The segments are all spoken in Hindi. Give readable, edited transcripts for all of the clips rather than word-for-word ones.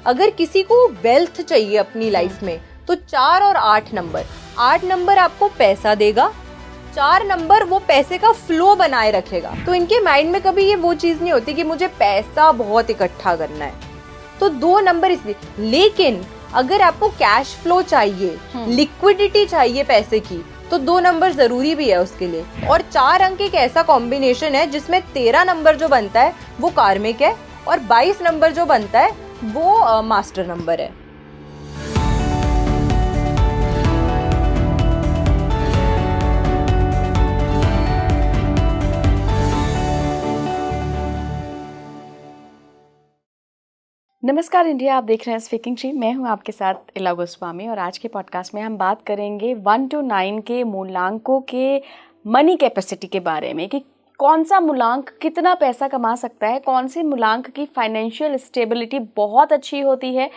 अगर किसी को वेल्थ चाहिए अपनी लाइफ में तो 4 और 8 नंबर, 8 नंबर आपको पैसा देगा, 4 नंबर वो पैसे का फ्लो बनाए रखेगा। तो इनके माइंड में कभी ये वो चीज नहीं होती कि मुझे पैसा बहुत इकट्ठा करना है, तो 2 नंबर इसलिए। लेकिन अगर आपको कैश फ्लो चाहिए, लिक्विडिटी चाहिए पैसे की, तो 2 नंबर जरूरी भी है उसके लिए। और 4 अंक एक ऐसा कॉम्बिनेशन है जिसमें 13 नंबर जो बनता है वो कार्मिक है और 22 नंबर जो बनता है वो मास्टर नंबर है। नमस्कार इंडिया, आप देख रहे हैं स्पीकिंग ट्री। मैं हूं आपके साथ इला गोस्वामी और आज के पॉडकास्ट में हम बात करेंगे 1 to 9 के मूलांकों के मनी कैपेसिटी के बारे में कि कौन सा मूलांक कितना पैसा कमा सकता है, कौन से मूलांक की फाइनेंशियल स्टेबिलिटी बहुत अच्छी होती है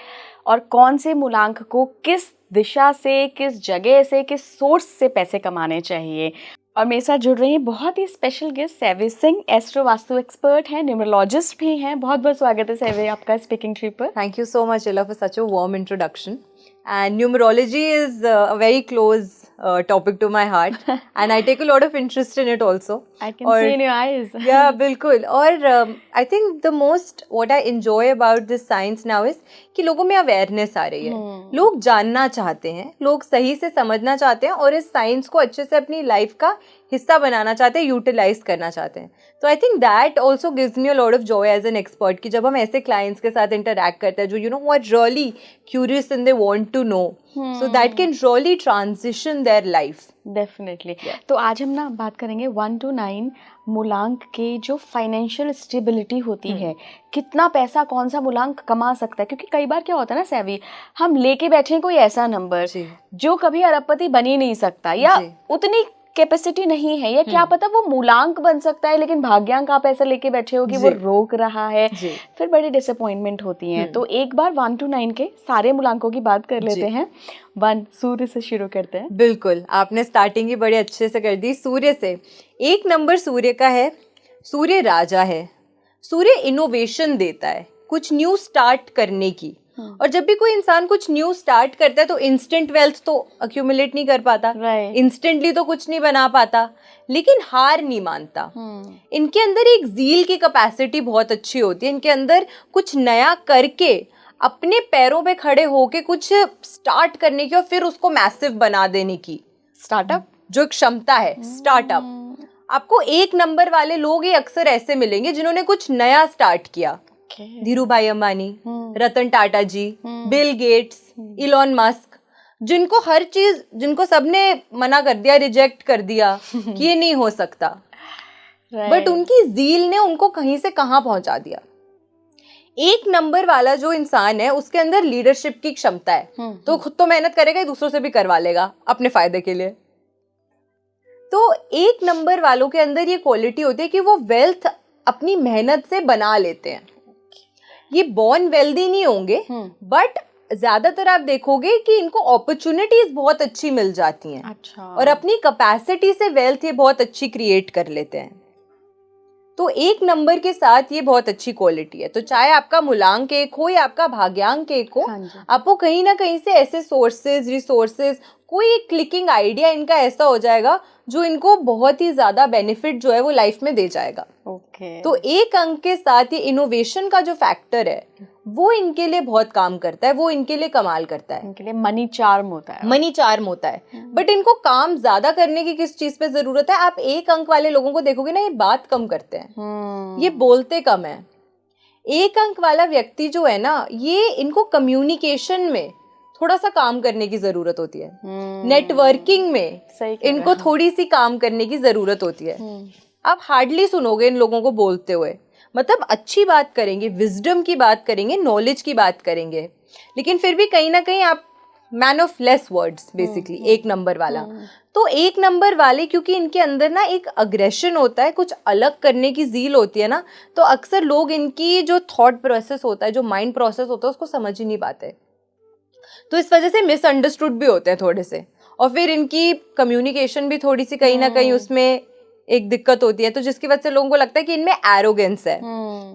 और कौन से मूलांक को किस दिशा से, किस जगह से, किस सोर्स से पैसे कमाने चाहिए। और मेरे साथ जुड़ रही हैं बहुत ही special guest Savvy Singh, astro vastu expert हैं, न्यूमरोलॉजिस्ट भी हैं। बहुत बहुत स्वागत है सैवी आपका स्पीकिंग ट्री पर। Thank you so much Ella for such a warm introduction. And numerology is a very close topic to my heart, and I take a lot of interest in it also. I can see in your eyes. Yeah, बिल्कुल। और I think the most what I enjoy about this science now is कि लोगों में अवेयरनेस आ रही है। लोग जानना चाहते हैं, लोग सही से समझना चाहते हैं और इस साइंस को अच्छे से अपनी लाइफ का हिस्सा बनाना चाहते हैं, यूटिलाइज करना चाहते हैं। तो I think that also gives me a lot of joy as an expert कि जब हम ऐसे क्लाइंट्स के साथ इंटरैक्ट करते हैं जो who are really curious and they want to know, so that can really transition their life. Definitely. तो आज हम ना बात करेंगे 1 to 9 मूलांक के जो फाइनेंशियल स्टेबिलिटी होती है, कितना पैसा कौन सा मूलांक कमा सकता है। क्योंकि कई बार क्या होता है ना सैवी, हम लेके बैठे हैं कोई ऐसा नंबर जो कभी अरबपति बन ही नहीं सकता या उतनी कैपेसिटी नहीं है, या क्या पता वो मूलांक बन सकता है लेकिन भाग्यांक आप ऐसा लेके बैठे हो कि वो रोक रहा है, फिर बड़ी डिसअपॉइंटमेंट होती है। तो एक बार 1 to 9 के सारे मूलांकों की बात कर लेते हैं। 1 सूर्य से शुरू करते हैं। बिल्कुल, आपने स्टार्टिंग ही बड़े अच्छे से कर दी। सूर्य से 1 नंबर सूर्य का है। सूर्य राजा है। सूर्य इनोवेशन देता है, कुछ न्यू स्टार्ट करने की। और जब भी कोई इंसान कुछ न्यू स्टार्ट करता है तो इंस्टेंट वेल्थ तो अक्यूमुलेट नहीं कर पाता, इंस्टेंटली तो कुछ नहीं बना पाता, लेकिन हार नहीं मानता। इनके अंदर एक ज़ील की कैपेसिटी बहुत अच्छी होती है। इनके अंदर कुछ नया करके अपने पैरों पे खड़े होके कुछ स्टार्ट करने की और फिर उसको मैसिव बना देने की, स्टार्टअप जो क्षमता है, स्टार्टअप। आपको 1 नंबर वाले लोग ही अक्सर ऐसे मिलेंगे जिन्होंने कुछ नया स्टार्ट किया। धीरू भाई अंबानी, रतन टाटा जी, बिल गेट्स, इलॉन मस्क, जिनको हर चीज, जिनको सबने मना कर दिया, रिजेक्ट कर दिया कि ये नहीं हो सकता, बट उनकी ज़ील ने उनको कहीं से कहां पहुंचा दिया। 1 नंबर वाला जो इंसान है उसके अंदर लीडरशिप की क्षमता है, तो खुद तो मेहनत करेगा, दूसरों से भी करवा लेगा अपने फायदे के लिए। तो 1 नंबर वालों के अंदर ये क्वालिटी होती है कि वो वेल्थ अपनी मेहनत से बना लेते हैं। ये बॉर्न वेल्दी नहीं होंगे, बट ज्यादातर आप देखोगे कि इनको अपॉर्चुनिटीज बहुत अच्छी मिल जाती हैं। अच्छा। और अपनी कैपेसिटी से वेल्थ ये बहुत अच्छी क्रिएट कर लेते हैं। तो 1 नंबर के साथ ये बहुत अच्छी क्वालिटी है। तो चाहे आपका मूलांक 1 हो या आपका भाग्यांक 1 हो, आपको कहीं ना कहीं से ऐसे सोर्सेज, रिसोर्सेज, कोई एक क्लिकिंग आइडिया इनका ऐसा हो जाएगा जो इनको बहुत ही ज्यादा बेनिफिट जो है वो लाइफ में दे जाएगा। तो 1 अंक के साथ ये इनोवेशन का जो फैक्टर है वो इनके लिए बहुत काम करता है, वो इनके लिए कमाल करता है, इनके लिए मनी चार्म होता है। मनी चार्म होता है। बट इनको काम ज्यादा करने की किस चीज पे जरूरत है? आप 1 अंक वाले लोगों को देखोगे ना, ये बात कम करते हैं, ये बोलते कम है। 1 अंक वाला व्यक्ति जो है ना, ये इनको कम्युनिकेशन में थोड़ा सा काम करने की जरूरत होती है, नेटवर्किंग में इनको थोड़ी सी काम करने की जरूरत होती है। आप हार्डली सुनोगे इन लोगों को बोलते हुए, मतलब अच्छी बात करेंगे, विजडम की बात करेंगे, नॉलेज की बात करेंगे, लेकिन फिर भी कहीं ना कहीं आप man of less voids basically 1 number वाला। तो 1 नंबर वाले क्योंकि इनके अंदर ना एक अग्रेशन होता है, कुछ अलग करने की ज़ील होती है ना, तो अक्सर लोग इनकी जो थॉट प्रोसेस होता है, जो माइंड प्रोसेस होता है, उसको समझ ही नहीं पाते। तो इस वजह से मिसअंडरस्टूड भी होते हैं थोड़े से, और फिर इनकी कम्युनिकेशन भी थोड़ी सी कहीं ना कहीं उसमें एक दिक्कत होती है, तो जिसकी वजह से लोगों को लगता है कि इनमें एरोगेंस है।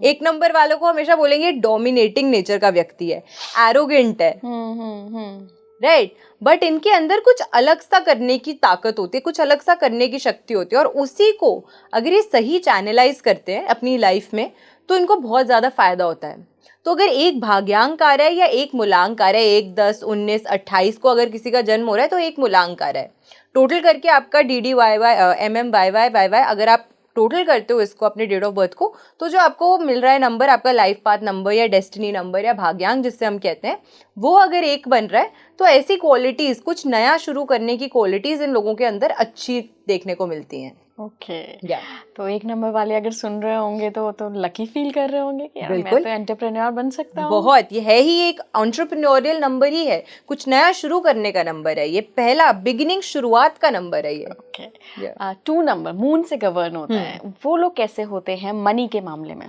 एक नंबर वालों को हमेशा बोलेंगे डोमिनेटिंग नेचर का व्यक्ति है, एरोगेंट है, राइट। बट इनके अंदर कुछ अलग सा करने की ताकत होती है, कुछ अलग सा करने की शक्ति होती है, और उसी को अगर ये सही चैनलाइज करते हैं अपनी लाइफ में तो इनको बहुत ज़्यादा फायदा होता है। तो अगर एक भाग्यांक आ रहा है या एक मूलांक आ रहा है, 1, 10, 19, 28 को अगर किसी का जन्म हो रहा है तो एक मूलांक आ रहा है, टोटल करके आपका DDYY MMYY अगर आप टोटल करते हो इसको अपने डेट ऑफ बर्थ को, तो जो आपको मिल रहा है नंबर, आपका लाइफ पाथ नंबर या डेस्टिनी नंबर या भाग्यांक जिससे हम कहते हैं, वो अगर एक बन रहा है तो ऐसी क्वालिटीज, कुछ नया शुरू करने की क्वालिटीज इन लोगों के अंदर अच्छी देखने को मिलती हैं। ओके तो एक नंबर वाले अगर सुन रहे होंगे तो लकी फील कर रहे होंगे कि यार मैं तो एंटरप्रेन्योर बन सकता हूँ। बहुत, ये है ही एक एंटरप्रेन्योरियल नंबर ही है, कुछ नया शुरू करने का नंबर है, ये पहला बिगिनिंग, शुरुआत का नंबर है ये। ओके 2 नंबर मून से गवर्न होता है, वो लोग कैसे होते हैं मनी के मामले में?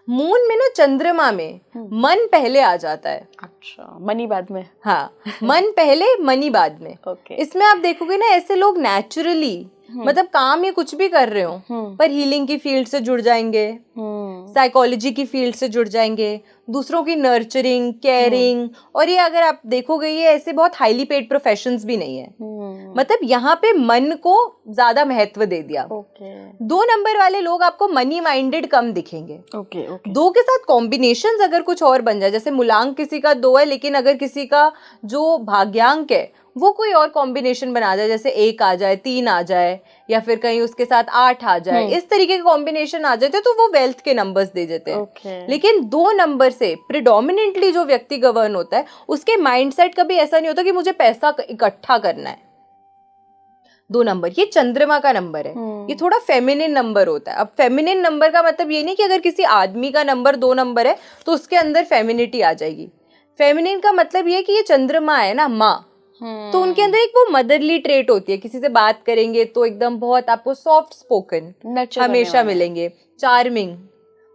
मून में ना, चंद्रमा में मन पहले आ जाता है। अच्छा, मनी बाद में? हाँ, मन पहले मनी बाद में। ओके इसमें आप देखोगे ना, ऐसे लोग नेचुरली मतलब काम या कुछ भी कर रहे हो पर हीलिंग की फील्ड से जुड़ जाएंगे, साइकोलॉजी की फील्ड से जुड़ जाएंगे, दूसरों की नर्चरिंग, केयरिंग, और ये अगर आप देखोगे ये ऐसे बहुत हाईली पेड प्रोफेशंस भी नहीं है, मतलब यहाँ पे मन को ज्यादा महत्व दे दिया। 2 नंबर वाले लोग आपको मनी माइंडेड कम दिखेंगे। 2 के साथ कॉम्बिनेशंस अगर कुछ और बन जाए, जैसे मूलांक किसी का 2 है लेकिन अगर किसी का जो भाग्यांक है वो कोई और कॉम्बिनेशन बना जाए, जैसे 1 आ जाए, 3 आ जाए, या फिर कहीं उसके साथ 8 आ जाए, इस तरीके के कॉम्बिनेशन आ जाते तो वो वेल्थ के नंबर्स दे देते हैं। लेकिन 2 नंबर से प्रिडोमिनेंटली जो व्यक्ति गवर्न होता है उसके माइंडसेट कभी ऐसा नहीं होता कि मुझे पैसा इकट्ठा करना है। 2 नंबर ये चंद्रमा का नंबर है, ये थोड़ा फेमिनिन नंबर होता है। अब फेमिनिन नंबर का मतलब ये नहीं कि अगर किसी आदमी का नंबर 2 नंबर है तो उसके अंदर फेमिनिटी आ जाएगी। फेमिनिन का मतलब ये कि ये चंद्रमा है ना, माँ, तो उनके अंदर एक वो मदरली ट्रेट होती है, किसी से बात करेंगे तो एकदम बहुत आपको सॉफ्ट स्पोकन हमेशा मिलेंगे, चार्मिंग,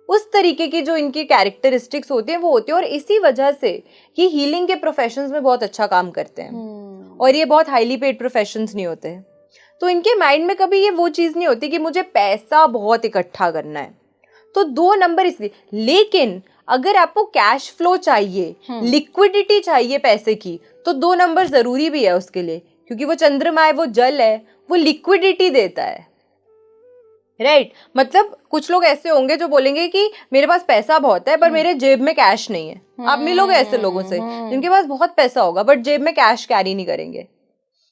उस तरीके की जो इनकी कैरेक्टरिस्टिक्स होती हैं वो होती है। और इसी वजह से ये हीलिंग के प्रोफेशंस में बहुत अच्छा काम करते हैं, और ये बहुत हाईली पेड प्रोफेशंस नहीं होते, तो इनके माइंड में कभी ये वो चीज़ नहीं होती कि मुझे पैसा बहुत इकट्ठा करना है। तो 2 नंबर इसलिए, लेकिन अगर आपको कैश फ्लो चाहिए, लिक्विडिटी चाहिए पैसे की, तो 2 नंबर जरूरी भी है उसके लिए, क्योंकि वो चंद्रमा है, वो जल है, वो लिक्विडिटी देता है, राइट। मतलब कुछ लोग ऐसे होंगे जो बोलेंगे कि मेरे पास पैसा बहुत है पर मेरे जेब में कैश नहीं है। आप मिलोगे ऐसे लोगों से जिनके पास बहुत पैसा होगा बट जेब में कैश कैरी नहीं करेंगे,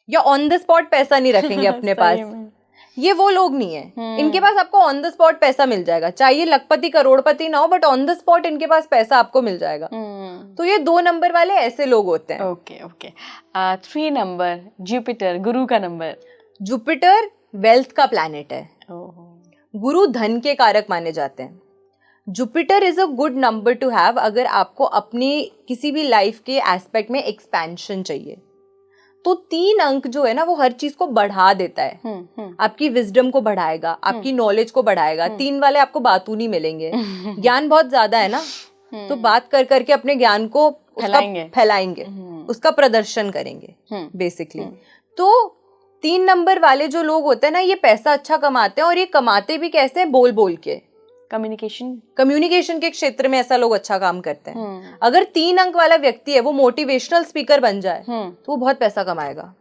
या ऑन द स्पॉट पैसा नहीं रखेंगे अपने पास। ये वो लोग नहीं है, इनके पास आपको ऑन द स्पॉट पैसा मिल जाएगा, चाहिए लखपति करोड़पति ना हो बट ऑन द स्पॉट इनके पास पैसा आपको मिल जाएगा। तो ये 2 नंबर वाले ऐसे लोग होते हैं। ओके 3 नंबर जुपिटर, गुरु का नंबर। जुपिटर वेल्थ का प्लैनेट है, गुरु धन के कारक माने जाते हैं। Jupiter is a good number two have अगर आपको अपनी किसी भी लाइफ के एस्पेक्ट में एक्सपेंशन चाहिए। तो 3 अंक जो है ना वो हर चीज को बढ़ा देता है, आपकी विजडम को बढ़ाएगा, आपकी नॉलेज को बढ़ाएगा। 3 वाले आपको बातूनी नहीं मिलेंगे, ज्ञान बहुत ज्यादा है ना, तो बात कर करके अपने ज्ञान को फैलाएंगे, उसका प्रदर्शन करेंगे बेसिकली। तो 3 नंबर वाले जो लोग होते हैं ना, ये पैसा अच्छा कमाते हैं, और ये कमाते भी कैसे हैं, बोल बोल के। कम्युनिकेशन के क्षेत्र में ऐसा लोग अच्छा काम करते हैं। अगर 3 अंक वाला व्यक्ति है वो मोटिवेशनल स्पीकर बन जाए तो वो बहुत पैसा कमाएगा।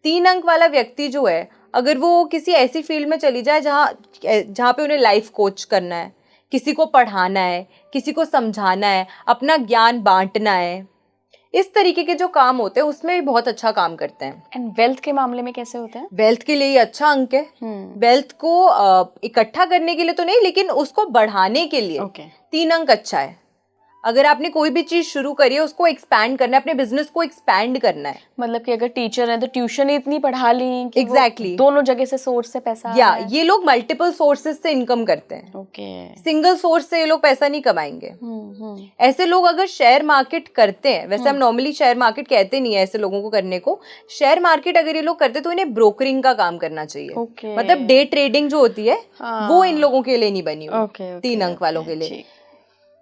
3 अंक वाला व्यक्ति जो है अगर वो किसी ऐसी फील्ड में चली जाए जहाँ पे उन्हें लाइफ कोच करना है, किसी को पढ़ाना है, किसी को समझाना है, अपना ज्ञान बांटना है, इस तरीके के जो काम होते हैं उसमें भी बहुत अच्छा काम करते हैं। एंड वेल्थ के मामले में कैसे होते हैं? वेल्थ के लिए ये अच्छा अंक है। वेल्थ को इकट्ठा करने के लिए तो नहीं, लेकिन उसको बढ़ाने के लिए 3 अंक अच्छा है। अगर आपने कोई भी चीज शुरू करी है उसको एक्सपैंड करना है, अपने बिजनेस को एक्सपैंड करना है। मतलब कि अगर टीचर है तो ट्यूशन इतनी पढ़ा ली कि एग्जैक्टली दोनों जगह से सोर्स से पैसा ये लोग मल्टीपल सोर्सेज से इनकम करते हैं। सिंगल सोर्स से ये लोग पैसा नहीं कमाएंगे। ऐसे लोग अगर शेयर मार्केट करते हैं, वैसे हम नॉर्मली शेयर मार्केट कहते नहीं है ऐसे लोगों को करने को, शेयर मार्केट अगर ये लोग करते तो इन्हें ब्रोकरिंग का काम करना चाहिए। मतलब डे ट्रेडिंग जो होती है वो इन लोगों के लिए नहीं बनी हुई। 3 अंक वालों के लिए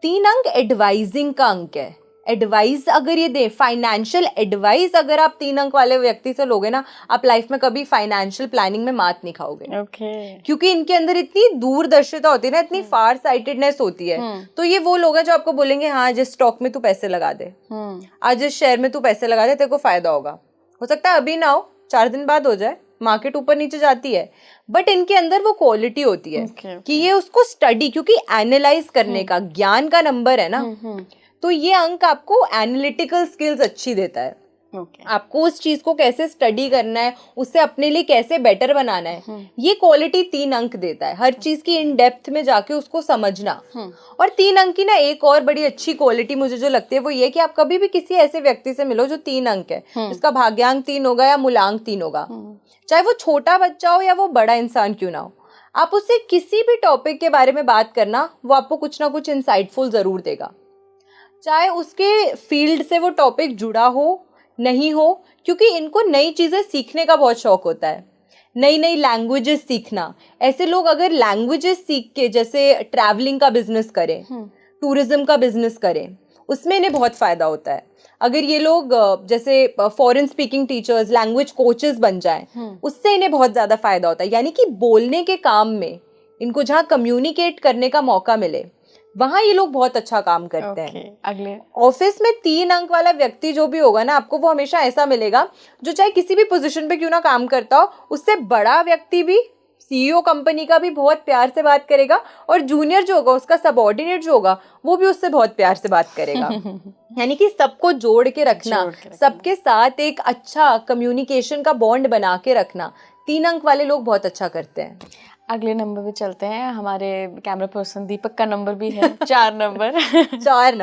3 अंक एडवाइजिंग का अंक है। एडवाइस अगर ये दे, फाइनेंशियल एडवाइस अगर आप 3 अंक वाले व्यक्ति से लोगे ना, आप लाइफ में कभी फाइनेंशियल प्लानिंग में मात नहीं खाओगे। ओके। क्योंकि इनके अंदर इतनी दूरदर्शिता होती है ना, इतनी फार साइटेडनेस होती है। तो ये वो लोग हैं जो आपको बोलेंगे हाँ जिस स्टॉक में तू पैसे लगा दे, आज इस शेयर में तू पैसे लगा दे, तेरे को फायदा होगा। हो सकता है अभी ना हो, 4 दिन बाद हो जाए, मार्केट ऊपर नीचे जाती है, बट इनके अंदर वो क्वालिटी होती है कि ये उसको स्टडी, क्योंकि एनालाइज करने का ज्ञान का नंबर है ना, तो ये अंक आपको एनालिटिकल स्किल्स अच्छी देता है। आपको उस चीज को कैसे स्टडी करना है, उससे अपने लिए कैसे बेटर बनाना है, ये क्वालिटी 3 अंक देता है। हर चीज की इन डेप्थ में जाके उसको समझना। और 3 अंक की ना एक और बड़ी अच्छी क्वालिटी मुझे जो लगती है वो ये कि आप कभी भी किसी ऐसे व्यक्ति से मिलो जो 3 अंक है, जिसका भाग्यांक 3 होगा या मूलांक 3 होगा, चाहे वो छोटा बच्चा हो या वो बड़ा इंसान क्यों ना हो, आप उससे किसी भी टॉपिक के बारे में बात करना, वो आपको कुछ ना कुछ इंसाइटफुल जरूर देगा। चाहे उसके फील्ड से वो टॉपिक जुड़ा हो नहीं हो, क्योंकि इनको नई चीजें सीखने का बहुत शौक होता है, नई नई लैंग्वेजेस सीखना। ऐसे लोग अगर लैंग्वेजेस सीख के जैसे ट्रैवलिंग का बिजनेस करें, टूरिज्म का बिजनेस करें, उसमें इन्हें बहुत फायदा होता है। अगर ये लोग जैसे foreign speaking teachers, language coaches बन जाएं, उससे इन्हें बहुत ज्यादा फायदा होता है। यानी कि बोलने के काम में इनको जहाँ कम्युनिकेट करने का मौका मिले, वहां ये लोग बहुत अच्छा काम करते हैं। अगले ऑफिस में 3 अंक वाला व्यक्ति जो भी होगा ना, आपको वो हमेशा ऐसा मिलेगा जो चाहे किसी भी पोजीशन पे क्यों ना काम करता हो, उससे बड़ा व्यक्ति भी, सीईओ कंपनी का भी बहुत प्यार से बात करेगा, और जूनियर जो होगा, उसका सबऑर्डिनेट जो होगा, वो भी उससे बहुत प्यार से बात करेगा। यानी कि सबको जोड़ के रखना, सबके साथ एक अच्छा कम्युनिकेशन का बॉन्ड बना के रखना, 3 अंक वाले लोग बहुत अच्छा करते हैं। अगले नंबर पे चलते हैं। हमारे कैमरा पर्सन दीपक का नंबर भी है 4 नंबर। 4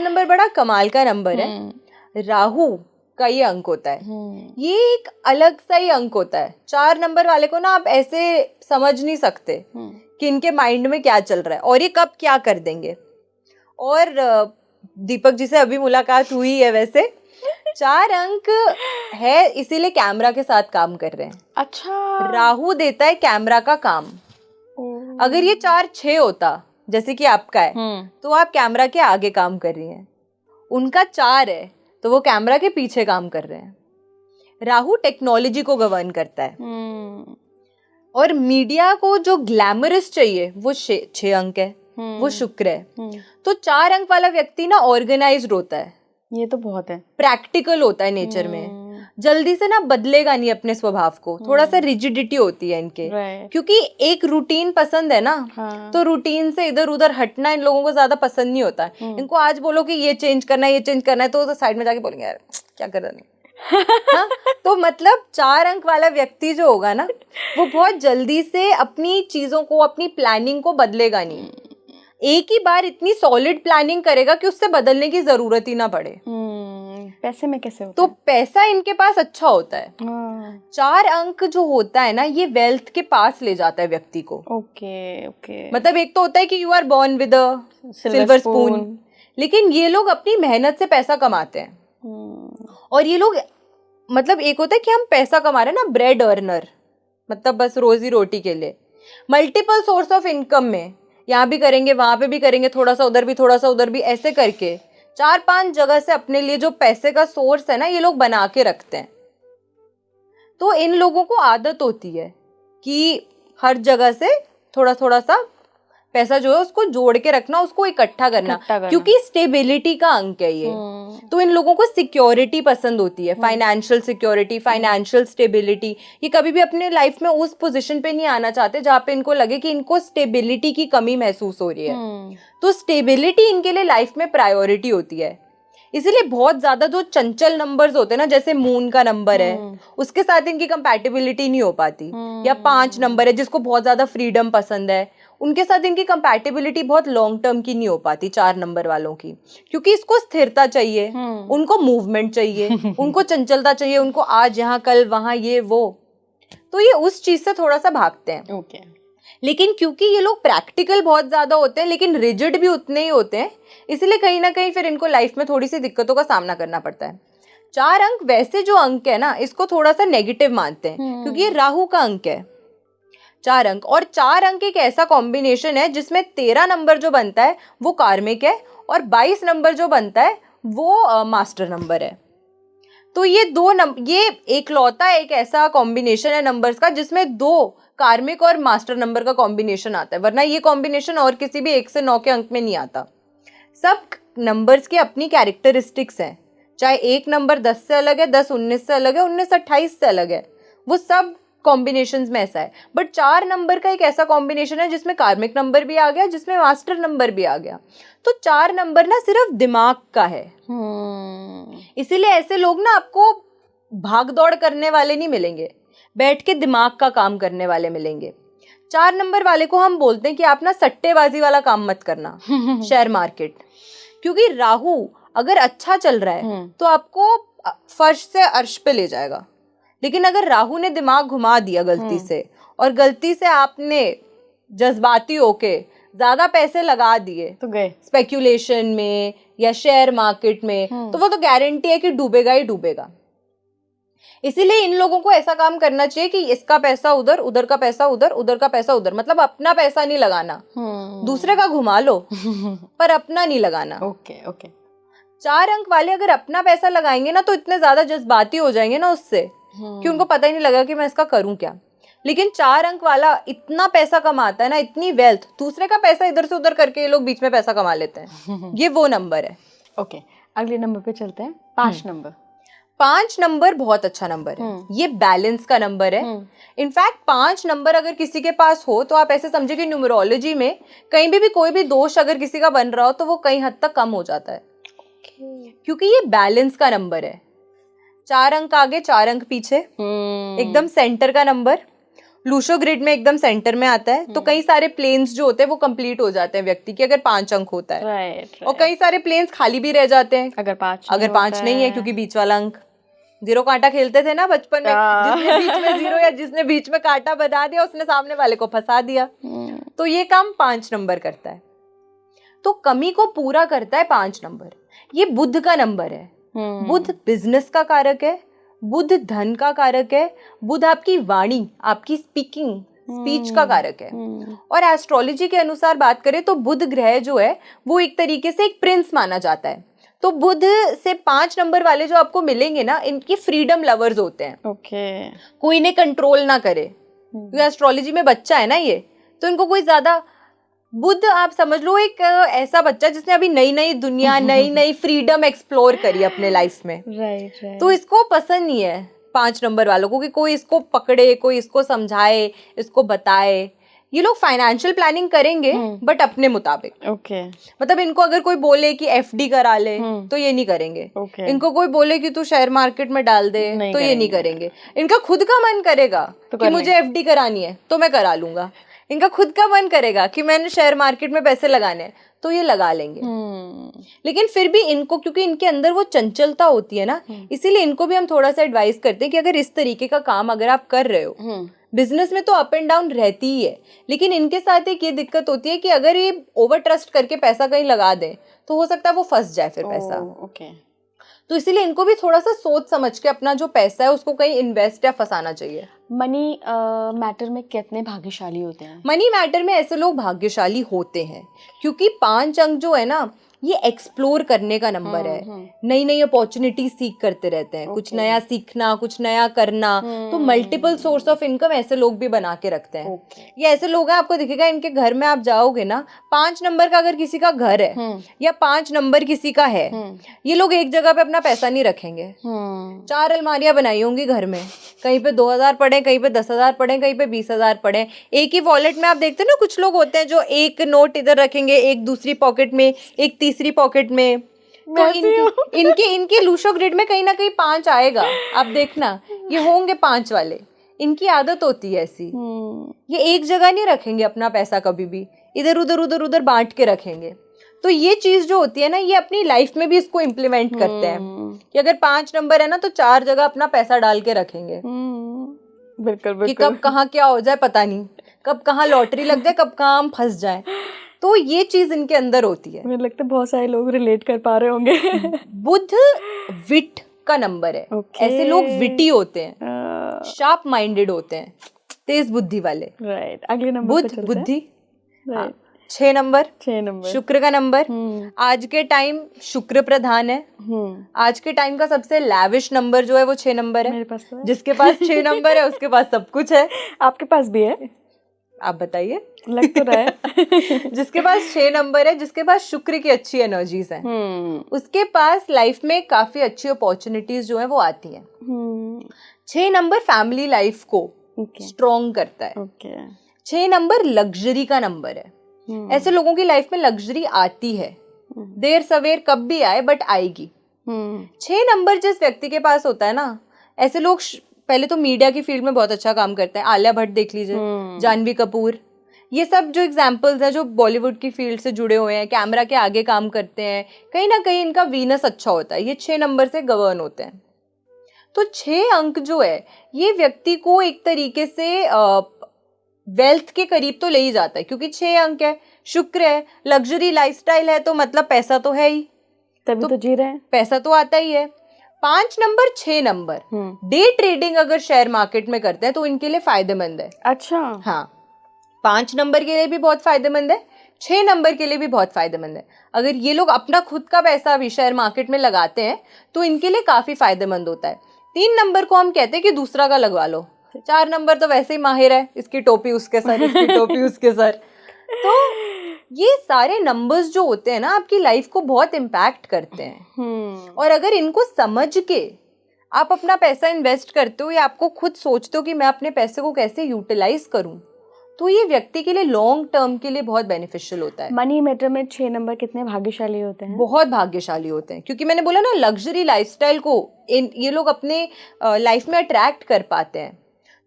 नंबर बड़ा कमाल का नंबर है। राहु का ये अंक होता है, ये एक अलग सा ही अंक होता है। 4 नंबर वाले को ना आप ऐसे समझ नहीं सकते कि इनके माइंड में क्या चल रहा है और ये कब क्या कर देंगे। और दीपक जी से अभी मुलाकात हुई है वैसे। 4 अंक है, इसीलिए कैमरा के साथ काम कर रहे हैं। अच्छा, राहु देता है कैमरा का काम। अगर ये 4-6 होता जैसे कि आपका है, तो आप कैमरा के आगे काम कर रही हैं। उनका 4 है तो वो कैमरा के पीछे काम कर रहे हैं। राहु टेक्नोलॉजी को गवर्न करता है, और मीडिया को जो ग्लैमरस चाहिए वो 6 अंक है, वो शुक्र है। तो 4 अंक वाला व्यक्ति ना ऑर्गेनाइज्ड होता है, ये तो बहुत है, प्रैक्टिकल होता है नेचर में, जल्दी से ना बदलेगा नहीं अपने स्वभाव को, थोड़ा सा रिजिडिटी होती है इनके, क्योंकि एक रूटीन पसंद है ना। तो रूटीन से इधर उधर हटना इन लोगों को ज्यादा पसंद नहीं होता है। इनको आज बोलो कि ये चेंज करना है, ये चेंज करना है, तो साइड में जाके बोलेंगे यार क्या कर रहा है। हाँ? तो मतलब 4 अंक वाला व्यक्ति जो होगा ना, वो बहुत जल्दी से अपनी चीजों को, अपनी प्लानिंग को बदलेगा नहीं। एक ही बार इतनी सॉलिड प्लानिंग करेगा कि उससे बदलने की जरूरत ही ना पड़े। पैसे में कैसे होता तो पैसा इनके पास अच्छा होता है। 4 अंक जो होता है ना, ये वेल्थ के पास ले जाता है व्यक्ति को। ओके। मतलब एक तो होता है कि you are born with a silver spoon, लेकिन ये लोग अपनी मेहनत से पैसा कमाते हैं। और ये लोग, मतलब एक होता है कि हम पैसा कमा रहे हैं ना, ब्रेड अर्नर, मतलब बस रोजी रोटी के लिए, मल्टीपल सोर्स ऑफ इनकम में, यहाँ भी करेंगे, वहां पे भी करेंगे, थोड़ा सा उधर भी, थोड़ा सा उधर भी, ऐसे करके 4-5 जगह से अपने लिए जो पैसे का सोर्स है ना, ये लोग बना के रखते हैं। तो इन लोगों को आदत होती है कि हर जगह से थोड़ा थोड़ा सा पैसा जो है उसको जोड़ के रखना, उसको इकट्ठा करना, क्योंकि स्टेबिलिटी का अंक है ये। तो इन लोगों को सिक्योरिटी पसंद होती है, फाइनेंशियल सिक्योरिटी, फाइनेंशियल स्टेबिलिटी। ये कभी भी अपने लाइफ में उस पोजीशन पे नहीं आना चाहते जहाँ पे इनको लगे कि इनको स्टेबिलिटी की कमी महसूस हो रही है। तो स्टेबिलिटी इनके लिए लाइफ में प्रायोरिटी होती है। इसीलिए बहुत ज्यादा जो चंचल नंबर्स होते हैं ना, जैसे मून का नंबर है, उसके साथ इनकी कंपैटिबिलिटी नहीं हो पाती। या 5 नंबर है जिसको बहुत ज्यादा फ्रीडम पसंद है, उनके साथ इनकी कंपैटिबिलिटी बहुत लॉन्ग टर्म की नहीं हो पाती 4 नंबर वालों की, क्योंकि इसको स्थिरता चाहिए, उनको मूवमेंट चाहिए, उनको चंचलता चाहिए, उनको आज यहाँ कल वहां ये वो। तो ये उस चीज से थोड़ा सा भागते हैं। लेकिन क्योंकि ये लोग प्रैक्टिकल बहुत ज्यादा होते हैं, लेकिन रिजिड भी उतने ही होते हैं, इसलिए कहीं ना कहीं फिर इनको लाइफ में थोड़ी सी दिक्कतों का सामना करना पड़ता है। 4 अंक वैसे जो अंक है ना, इसको थोड़ा सा नेगेटिव मानते हैं, क्योंकि ये राहु का अंक है 4 अंक। और 4 अंक एक ऐसा कॉम्बिनेशन है जिसमें 13 नंबर जो बनता है वो कार्मिक है, और 22 नंबर जो बनता है वो मास्टर नंबर है। तो ये ये एकलौता एक ऐसा कॉम्बिनेशन है नंबर्स का जिसमें 2 कार्मिक और मास्टर नंबर का कॉम्बिनेशन आता है, वरना ये कॉम्बिनेशन और किसी भी 1 से 9 के अंक में नहीं आता। सब नंबर्स की अपनी कैरेक्टरिस्टिक्स हैं, चाहे एक नंबर 10 से अलग है, 10 19 से अलग है, 19 28 से अलग है, वो सब कॉम्बिनेशंस में ऐसा है। बट 4 नंबर का एक ऐसा कॉम्बिनेशन है जिसमें कार्मिक नंबर भी आ गया, जिसमें मास्टर नंबर भी आ गया। तो 4 नंबर ना सिर्फ दिमाग का है, इसीलिए ऐसे लोग ना आपको भाग दौड़ करने वाले नहीं मिलेंगे, बैठ के दिमाग का काम करने वाले मिलेंगे। 4 नंबर वाले को हम बोलते हैं कि आप ना सट्टेबाजी वाला काम मत करना शेयर मार्केट, क्योंकि राहु अगर अच्छा चल रहा है तो आपको फर्श से अर्श पे ले जाएगा, लेकिन अगर राहु ने दिमाग घुमा दिया गलती से और गलती से आपने जज्बाती होके ज्यादा पैसे लगा दिए तो गए स्पेक्यूलेशन में या शेयर मार्केट में, तो वो तो गारंटी है कि डूबेगा ही डूबेगा। इसीलिए इन लोगों को ऐसा काम करना चाहिए कि इसका पैसा उधर, उधर का पैसा उधर, उधर का पैसा उधर, मतलब अपना पैसा नहीं लगाना, दूसरे का घुमा लो पर अपना नहीं लगाना। Okay okay. 4 अंक वाले अगर अपना पैसा लगाएंगे ना तो इतने ज्यादा जज्बाती हो जाएंगे ना उससे कि उनको पता ही नहीं लगा कि मैं इसका करूं क्या। लेकिन 4 अंक वाला इतना पैसा कमाता है ना, इतनी वेल्थ, दूसरे का पैसा इधर से उधर करके ये लोग बीच में पैसा कमा लेते हैं। ये वो नंबर है। ओके, अगले नंबर पे चलते हैं। 5 नंबर। 5 नंबर बहुत अच्छा नंबर है, ये बैलेंस का नंबर है। इनफैक्ट 5 नंबर अगर किसी के पास हो तो आप ऐसे समझे कि न्यूमरोलॉजी में कहीं भी कोई भी दोष अगर किसी का बन रहा हो तो वो कई हद तक कम हो जाता है, क्योंकि ये बैलेंस का नंबर है। 4 अंक आगे 4 अंक पीछे, एकदम सेंटर का नंबर, लूशो ग्रिड में एकदम सेंटर में आता है। तो कई सारे प्लेन्स जो होते हैं वो कंप्लीट हो जाते हैं व्यक्ति के अगर 5 अंक होता है। राइट। और कई सारे प्लेन्स खाली भी रह जाते हैं अगर 5 नहीं है, क्योंकि बीच वाला अंक, 0 कांटा खेलते थे ना बचपन में, जिसने बीच में 0 या जिसने बीच में कांटा बना दिया उसने सामने वाले को फंसा दिया। तो ये काम 5 नंबर करता है। तो कमी को पूरा करता है 5 नंबर। ये बुध का नंबर है। बुध बिजनेस का कारक है, बुध धन का कारक है, बुध आपकी वाणी, आपकी स्पीच का कारक है। और एस्ट्रोलॉजी के अनुसार बात करें तो बुध ग्रह जो है वो एक तरीके से एक प्रिंस माना जाता है। तो बुध से 5 नंबर वाले जो आपको मिलेंगे ना, इनकी फ्रीडम लवर्स होते हैं। ओके। कोई इन्हें कंट्रोल ना करे, क्योंकि एस्ट्रोलॉजी में बच्चा है ना ये, तो इनको कोई ज्यादा, बुध आप समझ लो एक ऐसा बच्चा जिसने अभी नई नई दुनिया, नई नई फ्रीडम एक्सप्लोर करी अपने लाइफ में। राइट। तो इसको पसंद नहीं है 5 नंबर वालों को कि कोई इसको पकड़े, कोई इसको समझाए, इसको बताए। ये लोग फाइनेंशियल प्लानिंग करेंगे बट अपने मुताबिक। ओके। मतलब इनको अगर कोई बोले कि एफडी करा ले तो ये नहीं करेंगे। इनको कोई बोले कि तू शेयर मार्केट में डाल दे तो ये नहीं करेंगे। इनका खुद का मन करेगा कि मुझे एफडी करानी है तो मैं करा लूंगा। इनका खुद का मन करेगा कि मैंने शेयर मार्केट में पैसे लगाने हैं तो ये लगा लेंगे। लेकिन फिर भी इनको, क्योंकि इनके अंदर वो चंचलता होती है ना, इसीलिए इनको भी हम थोड़ा सा एडवाइस करते हैं कि अगर इस तरीके का काम अगर आप कर रहे हो, बिजनेस में तो अप एंड डाउन रहती ही है, लेकिन इनके साथ एक ये दिक्कत होती है कि अगर ये ओवर ट्रस्ट करके पैसा कहीं लगा दें तो हो सकता है वो फंस जाए फिर पैसा। ओके। तो इसीलिए इनको भी थोड़ा सा सोच समझ के अपना जो पैसा है उसको कहीं इन्वेस्ट या फंसाना चाहिए। मनी मैटर में कितने भाग्यशाली होते हैं? मनी मैटर में ऐसे लोग भाग्यशाली होते हैं क्योंकि 5 अंक जो है ना, ये एक्सप्लोर करने का नंबर है। नई नई अपॉर्चुनिटी सीख करते रहते हैं, कुछ नया सीखना, कुछ नया करना। तो मल्टीपल सोर्स ऑफ इनकम ऐसे लोग भी बना के रखते हैं। ये ऐसे लोग हैं, आपको दिखेगा इनके घर में आप जाओगे ना, 5 नंबर का अगर किसी का घर है या 5 नंबर किसी का है, ये लोग एक जगह पे अपना पैसा नहीं रखेंगे। 4 अलमारियां बनाई होंगी घर में, कहीं पे 2000 पड़े, कहीं पे 10,000 पड़े, कहीं पे 20,000 पड़े। एक ही वॉलेट में आप देखते हो ना, कुछ लोग होते हैं जो एक नोट इधर रखेंगे, एक दूसरी पॉकेट में, एक तीसरी पॉकेट में। तो इनके लूशो ग्रिड में कहीं ना कहीं 5 आएगा, आप देखना, ये होंगे 5 वाले। इनकी आदत होती है ऐसी, ये एक जगह नहीं रखेंगे अपना पैसा कभी भी, इधर उधर उधर उधर बांट के रखेंगे। तो ये चीज जो होती है ना, ये अपनी लाइफ में भी इसको इम्प्लीमेंट करते हैं कि अगर 5 नंबर है ना तो 4 जगह अपना पैसा डाल के रखेंगे। बिल्कुल। कि कब कहाँ क्या हो जाए पता नहीं, कब कहाँ लॉटरी लग जाए, कब कहाँ हम फंस जाए। तो ये चीज इनके अंदर होती है। मुझे लगता है बहुत सारे लोग रिलेट कर पा रहे होंगे। बुध विट का नंबर है। ऐसे लोग विटी होते हैं, शार्प माइंडेड होते हैं, तेज बुद्धि वाले। राइट। अगले नंबर बुध बुद्धि। 6 नंबर, 6 नंबर। शुक्र का नंबर। आज के टाइम शुक्र प्रधान है। आज के टाइम का सबसे लैविश नंबर जो है वो 6 नंबर है। मेरे पास तो है। जिसके पास 6 नंबर है उसके पास सब कुछ है। आपके पास भी है? आप बताइए। लग तो रहा है। जिसके पास 6 नंबर है, जिसके पास शुक्र की अच्छी एनर्जीज हैं, उसके पास लाइफ में काफी अच्छी अपॉर्चुनिटीज जो है वो आती हैं। 6 नंबर फैमिली लाइफ को स्ट्रॉन्ग करता है। 6 नंबर लग्जरी का नंबर है। ऐसे लोगों की लाइफ में लग्जरी आती है, देर सवेर कब भी आए बट आएगी। 6 नंबर जिस व्यक्ति के पास होता है ना, ऐसे लोग पहले तो मीडिया की फील्ड में बहुत अच्छा काम करते हैं। आलिया भट्ट देख लीजिए, जानवी कपूर, ये सब जो एग्जाम्पल्स हैं जो बॉलीवुड की फील्ड से जुड़े हुए हैं, कैमरा के आगे काम करते हैं, कहीं ना कहीं इनका वीनस अच्छा होता है। ये 6 नंबर से गवर्न होते हैं। तो 6 अंक जो है ये व्यक्ति को एक तरीके से वेल्थ के करीब तो ले ही जाता है, क्योंकि 6 अंक है, शुक्र है, लग्जरी लाइफस्टाइल है, तो मतलब पैसा तो है ही, तभी तो जी रहे हैं, पैसा तो आता ही है। 5 नंबर 6 नंबर डे ट्रेडिंग अगर शेयर मार्केट में करते हैं तो इनके लिए फायदेमंद है। अच्छा, हाँ, 5 नंबर के लिए भी बहुत फायदेमंद है, 6 नंबर के लिए भी बहुत फायदेमंद है। अगर ये लोग अपना खुद का पैसा भी शेयर मार्केट में लगाते हैं तो इनके लिए काफी फायदेमंद होता है। 3 नंबर को हम कहते हैं कि दूसरा का लगवा लो। 4 नंबर तो वैसे ही माहिर है, इसकी टोपी उसके सर, इसकी टोपी उसके सर। तो ये सारे नंबर्स जो होते हैं ना आपकी लाइफ को बहुत इम्पैक्ट करते हैं। और अगर इनको समझ के आप अपना पैसा इन्वेस्ट करते हो या आपको खुद सोचते हो कि मैं अपने पैसे को कैसे यूटिलाइज करूं, तो ये व्यक्ति के लिए लॉन्ग टर्म के लिए बहुत बेनिफिशियल होता है। मनी मैटर में 6 नंबर कितने भाग्यशाली होते हैं? बहुत भाग्यशाली होते हैं, क्योंकि मैंने बोला ना लग्जरी लाइफस्टाइल को ये लोग अपने लाइफ में अट्रैक्ट कर पाते हैं।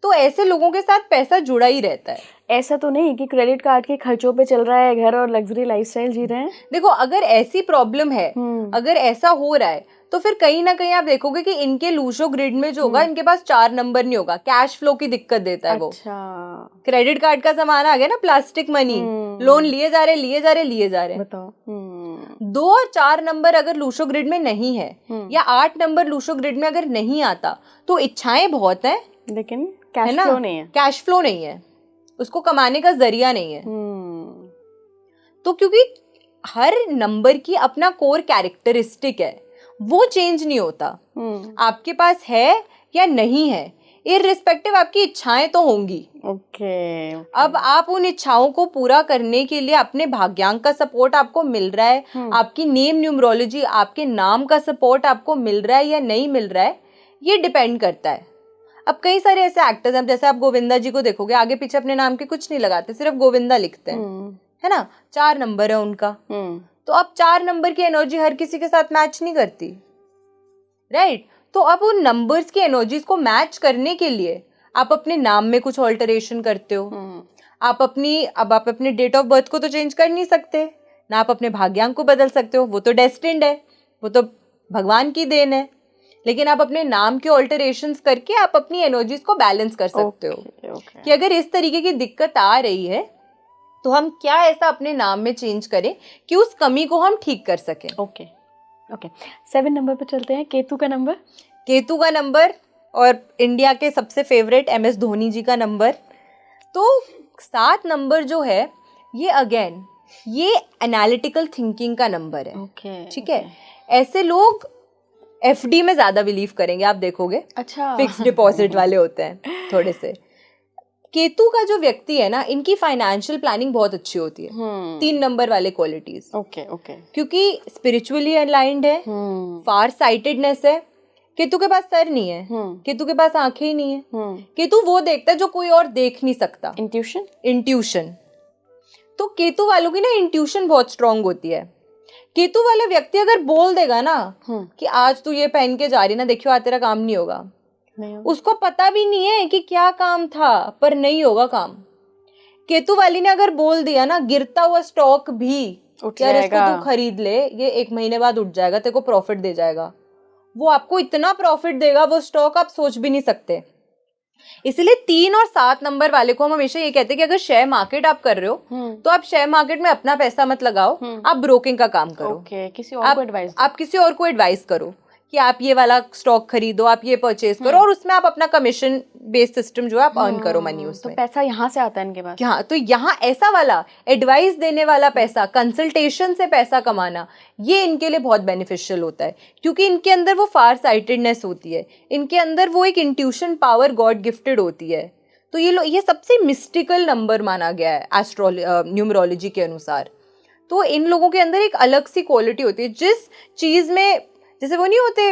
तो ऐसे लोगों के साथ पैसा जुड़ा ही रहता है। ऐसा तो नहीं कि क्रेडिट कार्ड के खर्चों पे चल रहा है घर और लग्जरी लाइफस्टाइल जी रहे हैं। देखो, अगर ऐसी प्रॉब्लम है, अगर ऐसा हो रहा है, तो फिर कहीं ना कहीं आप देखोगे कि इनके लूशो ग्रिड में जो होगा, इनके पास 4 नंबर नहीं होगा, कैश फ्लो की दिक्कत देता है। अच्छा। वो क्रेडिट कार्ड का जमाना आ गया ना, प्लास्टिक मनी, लोन लिए जा रहे। बताओ। 2 और 4 नंबर अगर लूशो ग्रिड में नहीं है, या 8 नंबर लूशो ग्रिड में अगर नहीं आता, तो इच्छाएं बहुत है लेकिन कैश फ्लो नहीं है। कैश फ्लो नहीं है, उसको कमाने का जरिया नहीं है। तो क्योंकि हर नंबर की अपना कोर कैरेक्टरिस्टिक है, वो चेंज नहीं होता। आपके पास है या नहीं है, इररिस्पेक्टिव आपकी इच्छाएं तो होंगी। ओके। अब आप उन इच्छाओं को पूरा करने के लिए अपने भाग्यांक का सपोर्ट आपको मिल रहा है, आपकी नेम न्यूमरोलॉजी, आपके नाम का सपोर्ट आपको मिल रहा है या नहीं मिल रहा है, ये डिपेंड करता है। अब कई सारे ऐसे एक्टर्स हैं, जैसे आप गोविंदा जी को देखोगे, आगे पीछे अपने नाम के कुछ नहीं लगाते, सिर्फ गोविंदा लिखते हैं, है ना। 4 नंबर है उनका। तो अब 4 नंबर की एनर्जी हर किसी के साथ मैच नहीं करती, राइट। तो अब उन नंबर्स की एनर्जीज को मैच करने के लिए आप अपने नाम में कुछ ऑल्टरेशन करते हो। आप अपने डेट ऑफ बर्थ को तो चेंज कर नहीं सकते ना, आप अपने भाग्यांक को बदल सकते हो, वो तो डेस्टिन्ड है, वो तो भगवान की देन है। लेकिन आप अपने नाम के ऑल्टरेशंस करके आप अपनी एनर्जीज को बैलेंस कर सकते हो। कि अगर इस तरीके की दिक्कत आ रही है तो हम क्या ऐसा अपने नाम में चेंज करें कि उस कमी को हम ठीक कर सकें। ओके। 7 नंबर पे चलते हैं, केतु का नंबर। केतु का नंबर और इंडिया के सबसे फेवरेट MS धोनी जी का नंबर। तो 7 नंबर जो है ये अगेन ये एनालिटिकल थिंकिंग का नंबर है। ठीक है, ऐसे लोग FD में ज्यादा बिलीव करेंगे, आप देखोगे। अच्छा, फिक्स डिपॉजिट वाले होते हैं थोड़े से। केतु का जो व्यक्ति है ना, इनकी फाइनेंशियल प्लानिंग बहुत अच्छी होती है। 3 नंबर वाले क्वालिटीज। ओके। क्योंकि स्पिरिचुअली अलाइंड है, फार साइटेडनेस है। केतु के पास सर नहीं है, केतु के पास आंखें ही नहीं है। केतु वो देखता है जो कोई और देख नहीं सकता। इंट्यूशन। तो केतु वालों की ना इंट्यूशन बहुत स्ट्रांग होती है। केतु वाला व्यक्ति अगर बोल देगा ना कि आज तू ये पहन के जा रही ना, देखियो आज तेरा काम नहीं होगा, उसको पता भी नहीं है कि क्या काम था, पर नहीं होगा काम। केतु वाली ने अगर बोल दिया ना, गिरता हुआ स्टॉक भी यार इसको तू खरीद ले, ये 1 महीने बाद उठ जाएगा, तेरे को प्रॉफिट दे जाएगा, वो आपको इतना प्रॉफिट देगा वो स्टॉक, आप सोच भी नहीं सकते। इसलिए 3 और 7 नंबर वाले को हम हमेशा ये कहते हैं कि अगर शेयर मार्केट आप कर रहे हो तो आप शेयर मार्केट में अपना पैसा मत लगाओ, आप ब्रोकिंग का काम करो। किसी और को एडवाइस, आप किसी और को एडवाइस करो कि आप ये वाला स्टॉक खरीदो, आप ये परचेज करो और उसमें आप अपना कमीशन बेस्ड सिस्टम जो है आप अर्न करो मनी तो उसमें। पैसा यहाँ से आता है इनके पास। हाँ, तो यहाँ ऐसा वाला एडवाइस देने वाला पैसा, कंसल्टेशन से पैसा कमाना, ये इनके लिए बहुत बेनिफिशियल होता है, क्योंकि इनके अंदर वो फार साइटेडनेस होती है, इनके अंदर वो एक इंट्यूशन पावर गॉड गिफ्टेड होती है। तो ये सबसे मिस्टिकल नंबर माना गया है न्यूमरोलॉजी के अनुसार। तो इन लोगों के अंदर एक अलग सी क्वालिटी होती है जिस चीज में, जैसे वो नहीं होते,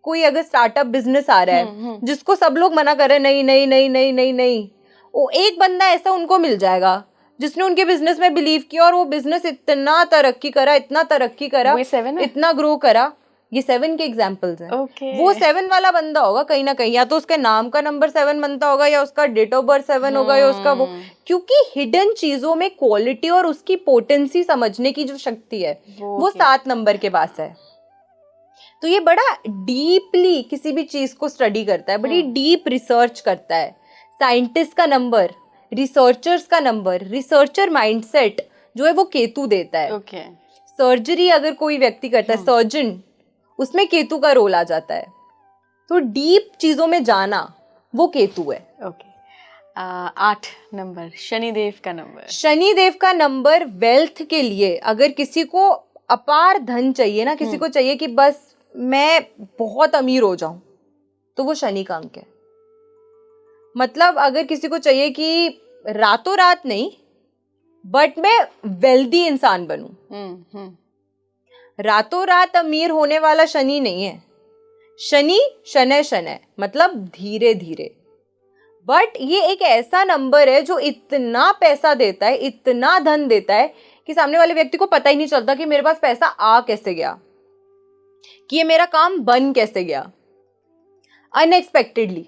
कोई अगर स्टार्टअप बिजनेस आ रहा है जिसको सब लोग मना कर रहे हैं, नहीं नहीं नहीं नहीं नहीं नहीं, वो एक बंदा ऐसा उनको मिल जाएगा जिसने उनके बिजनेस में बिलीव किया और वो बिजनेस इतना तरक्की करा, इतना तरक्की करा, इतना ग्रो करा। ये 7 के एग्जाम्पल्स हैं। वो 7 वाला बंदा होगा कहीं ना कहीं, या तो उसके नाम का नंबर 7 बनता होगा, या उसका डेट ऑफ बर्थ 7 होगा, या उसका वो, क्योंकि हिडन चीजों में क्वालिटी और उसकी पोटेंसी समझने की जो शक्ति है वो 7 नंबर के पास है। तो ये बड़ा डीपली किसी भी चीज को स्टडी करता है, बड़ी डीप रिसर्च करता है। साइंटिस्ट का नंबर, रिसर्चर्स का नंबर, रिसर्चर माइंडसेट जो है वो केतु देता है। सर्जरी अगर कोई व्यक्ति करता है, सर्जन, उसमें केतु का रोल आ जाता है। तो डीप चीजों में जाना वो केतु है। 8 नंबर शनिदेव का नंबर। शनिदेव का नंबर वेल्थ के लिए, अगर किसी को अपार धन चाहिए ना, किसी को चाहिए कि बस मैं बहुत अमीर हो जाऊं, तो वो शनि का अंक है। मतलब अगर किसी को चाहिए कि रातों रात नहीं बट मैं वेल्दी इंसान बनूं, रातों रात अमीर होने वाला शनि नहीं है। शनि शनै शनै, मतलब धीरे धीरे। बट ये एक ऐसा नंबर है जो इतना पैसा देता है, इतना धन देता है कि सामने वाले व्यक्ति को पता ही नहीं चलता कि मेरे पास पैसा आ कैसे गया, कि ये मेरा काम बन कैसे गया, अनएक्सपेक्टेडली।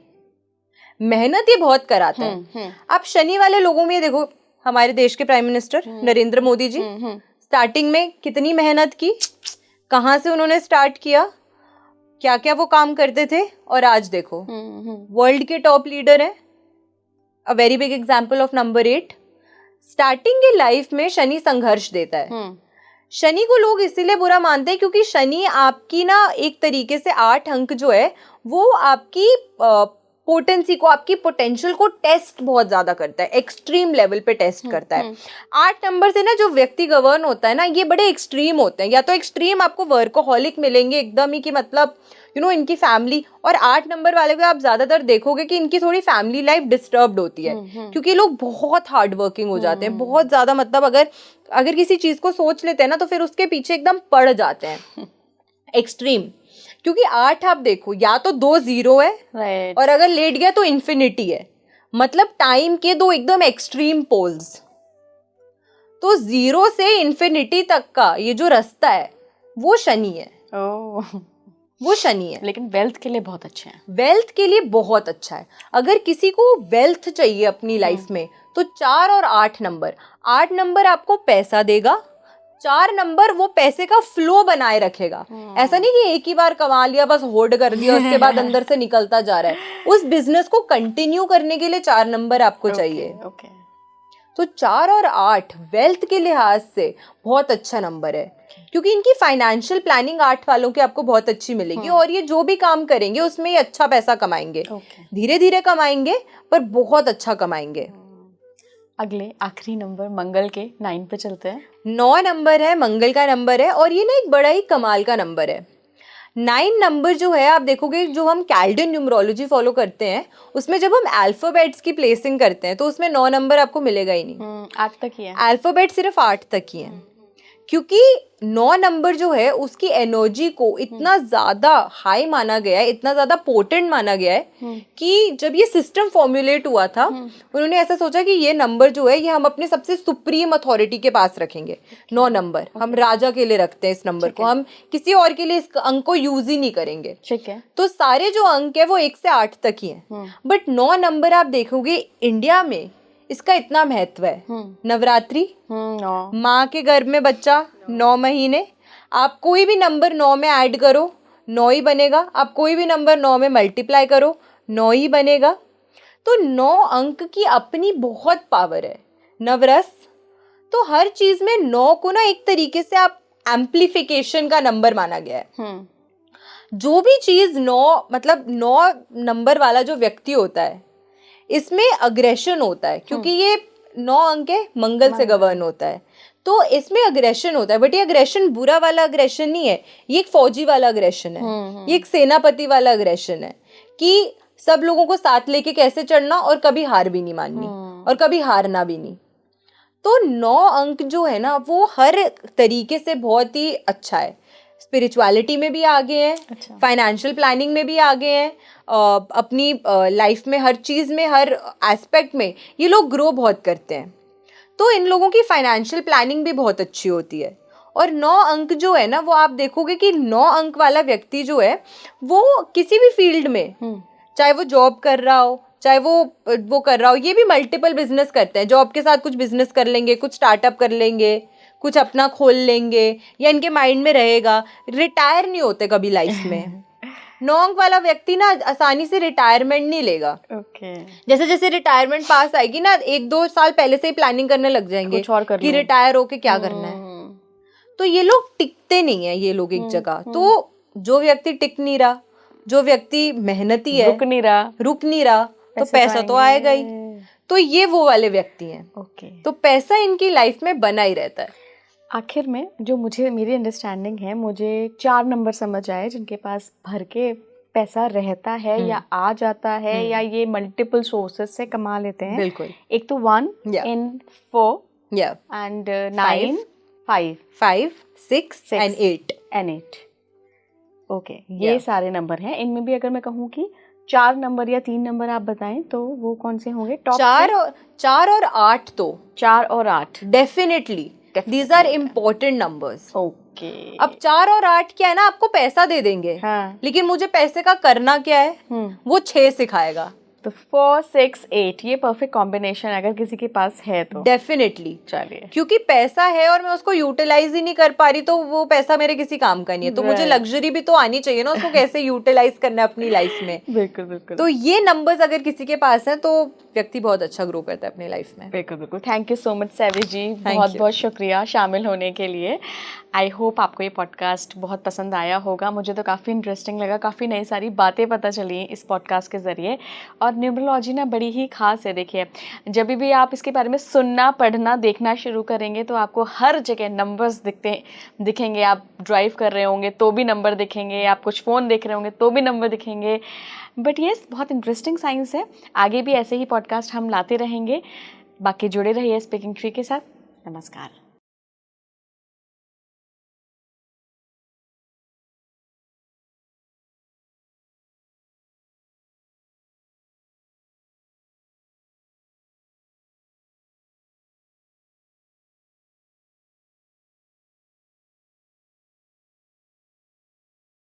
मेहनत ये बहुत कराता है। आप शनि वाले लोगों में देखो, हमारे देश के prime minister Narendra Modi ji starting में कितनी मेहनत की, कहां से उन्होंने स्टार्ट किया, क्या क्या वो काम करते थे, और आज देखो वर्ल्ड के टॉप लीडर है। A very big example of number 8। Starting की लाइफ में शनि संघर्ष देता है। शनि को लोग इसीलिए बुरा मानते हैं क्योंकि शनि आपकी ना एक तरीके से 8 अंक जो है वो आपकी पोटेंसी को, आपकी पोटेंशियल को टेस्ट बहुत ज्यादा करता है, एक्सट्रीम लेवल पे टेस्ट करता है। 8 नंबर से ना जो व्यक्ति गवर्न होता है ना, ये बड़े एक्सट्रीम होते हैं। या तो एक्सट्रीम आपको वर्कोहॉलिक मिलेंगे एकदम ही, कि मतलब इनकी फैमिली, और 8 नंबर वाले को आप ज्यादातर देखोगे कि इनकी थोड़ी फैमिली लाइफ डिस्टर्ब्ड होती है, क्योंकि ये लोग बहुत हार्ड वर्किंग हो जाते हैं, बहुत ज्यादा। मतलब अगर किसी चीज को सोच लेते हैं ना तो फिर उसके पीछे एकदम पड़ जाते हैं, एक्सट्रीम। क्योंकि 8 आप देखो, या तो 2 0 है और अगर लेट गया तो इन्फिनिटी है, मतलब टाइम के 2 एकदम एक्सट्रीम पोल्स। तो 0 से इन्फिनिटी तक का ये जो रास्ता है वो शनि है। वो शनि है। लेकिन वेल्थ के लिए बहुत अच्छा है। वेल्थ के लिए बहुत अच्छा है। अगर किसी को वेल्थ चाहिए अपनी लाइफ में तो 4 और 8 नंबर। 8 नंबर आपको पैसा देगा, 4 नंबर वो पैसे का फ्लो बनाए रखेगा। ऐसा नहीं कि एक ही बार कमा लिया बस होल्ड कर दिया, उसके बाद अंदर से निकलता जा रहा है। उस बिजनेस को कंटिन्यू करने के लिए 4 नंबर आपको चाहिए। तो 4 और 8 वेल्थ के लिहाज से बहुत अच्छा नंबर है, क्योंकि इनकी फाइनेंशियल प्लानिंग 8 वालों की आपको बहुत अच्छी मिलेगी। और ये जो भी काम करेंगे उसमें ये अच्छा पैसा कमाएंगे, धीरे धीरे कमाएंगे पर बहुत अच्छा कमाएंगे। अगले आखिरी नंबर मंगल के 9 पे चलते हैं। 9 नंबर है, मंगल का नंबर है, और ये ना एक बड़ा ही कमाल का नंबर है। 9 नंबर जो है, आप देखोगे जो हम कैल्डन न्यूमरोलॉजी फॉलो करते हैं उसमें जब हम अल्फाबेट्स की प्लेसिंग करते हैं तो उसमें 9 नंबर आपको मिलेगा ही नहीं। 8 तक ही है, अल्फाबेट सिर्फ 8 तक ही है। क्योंकि 9 नंबर जो है उसकी एनर्जी को इतना ज्यादा हाई माना गया है, इतना ज्यादा पोटेंट माना गया है कि जब ये सिस्टम फॉर्मुलेट हुआ था उन्होंने ऐसा सोचा कि ये नंबर जो है ये हम अपने सबसे सुप्रीम अथॉरिटी के पास रखेंगे। 9 नंबर हम राजा के लिए रखते हैं, इस नंबर को हम किसी और के लिए इस अंक को यूज ही नहीं करेंगे। ठीक है। तो सारे जो अंक है वो 1 से 8 तक ही है। बट 9 नंबर आप देखोगे इंडिया में इसका इतना महत्व है। नवरात्रि, माँ के गर्भ में बच्चा 9 महीने, आप कोई भी नंबर 9 में ऐड करो 9 ही बनेगा, आप कोई भी नंबर 9 में मल्टीप्लाई करो 9 ही बनेगा। तो 9 अंक की अपनी बहुत पावर है। नवरस, तो हर चीज में 9 को ना एक तरीके से आप एम्प्लीफिकेशन का नंबर माना गया है। जो भी चीज 9 मतलब 9 नंबर वाला जो व्यक्ति होता है इसमें अग्रेशन होता है, क्योंकि ये 9 अंक है, मंगल से गवर्न होता है, तो इसमें अग्रेशन होता है। बट ये अग्रेशन बुरा वाला अग्रेशन नहीं है, ये एक फौजी वाला अग्रेशन है, ये एक सेनापति वाला अग्रेशन है कि सब लोगों को साथ लेके कैसे चढ़ना और कभी हार भी नहीं माननी और कभी हारना भी नहीं। तो 9 अंक जो है ना वो हर तरीके से बहुत ही अच्छा है। स्पिरिचुअलिटी में भी आगे हैं, अच्छा। फाइनेंशियल प्लानिंग में भी आगे हैं, अपनी लाइफ में हर चीज़ में, हर एस्पेक्ट में ये लोग ग्रो बहुत करते हैं। तो इन लोगों की फाइनेंशियल प्लानिंग भी बहुत अच्छी होती है। और 9 अंक जो है ना वो आप देखोगे कि 9 अंक वाला व्यक्ति जो है वो किसी भी फील्ड में, चाहे वो जॉब कर रहा हो, चाहे वो कर रहा हो, ये भी मल्टीपल बिजनेस करते हैं। जॉब के साथ कुछ बिजनेस कर लेंगे, कुछ स्टार्टअप कर लेंगे, कुछ अपना खोल लेंगे, या इनके माइंड में रहेगा। रिटायर नहीं होते कभी लाइफ में। 9 अंक वाला व्यक्ति ना आसानी से रिटायरमेंट नहीं लेगा। जैसे जैसे रिटायरमेंट पास आएगी ना 1-2 साल पहले से ही प्लानिंग करने लग जाएंगे कुछ और कि रिटायर होके क्या करना है। तो ये लोग टिकते नहीं है, ये लोग एक जगह। तो जो व्यक्ति टिक नहीं रहा, जो व्यक्ति मेहनती है, रुक नहीं रहा, तो पैसा तो आएगा ही। तो ये वो वाले व्यक्ति हैं। तो पैसा इनकी लाइफ में बना ही रहता है। आखिर में जो मेरी अंडरस्टैंडिंग है, मुझे 4 नंबर समझ आए जिनके पास भर के पैसा रहता है या आ जाता है या ये मल्टीपल सोर्सेस से कमा लेते हैं। बिल्कुल। एक तो 1 in 4 and 9 5 6 and 8 ओके। ये सारे नंबर हैं। इनमें भी अगर मैं कहूँ कि 4 नंबर या 3 नंबर आप बताएं तो वो कौन से होंगे? टॉप 4 और 8 तो 4 और 8 definitely these are important numbers. Okay. अब 4 और 8 क्या है ना, आपको पैसा दे देंगे, लेकिन मुझे पैसे का करना क्या है वो 6 सिखाएगा। तो 4 6 8 ये परफेक्ट कॉम्बिनेशन अगर किसी के पास है तो डेफिनेटली। चलिए, क्योंकि पैसा है और मैं उसको यूटिलाइज ही नहीं कर पा रही तो वो पैसा मेरे किसी काम का नहीं है। तो मुझे लग्जरी भी तो आनी चाहिए ना, उसको कैसे यूटिलाइज करना है अपनी लाइफ में। बिल्कुल बिल्कुल। तो ये नंबर्स अगर किसी के पास है तो व्यक्ति बहुत अच्छा ग्रो करता है अपनी लाइफ में। बिल्कुल बिल्कुल। Thank you so much Savvy ji, बहुत बहुत शुक्रिया शामिल होने के लिए। आई होप आपको ये पॉडकास्ट बहुत पसंद आया होगा। मुझे तो काफ़ी इंटरेस्टिंग लगा, काफ़ी नई सारी बातें पता चली इस पॉडकास्ट के ज़रिए। और न्यूमरोलॉजी ना बड़ी ही खास है। देखिए, जब भी आप इसके बारे में सुनना, पढ़ना, देखना शुरू करेंगे तो आपको हर जगह नंबर्स दिखेंगे। आप ड्राइव कर रहे होंगे तो भी नंबर दिखेंगे, आप कुछ फ़ोन देख रहे होंगे तो भी नंबर दिखेंगे। बट येस, बहुत इंटरेस्टिंग साइंस है। आगे भी ऐसे ही पॉडकास्ट हम लाते रहेंगे। बाकी जुड़े रहिए स्पीकिंग ट्री के साथ। नमस्कार।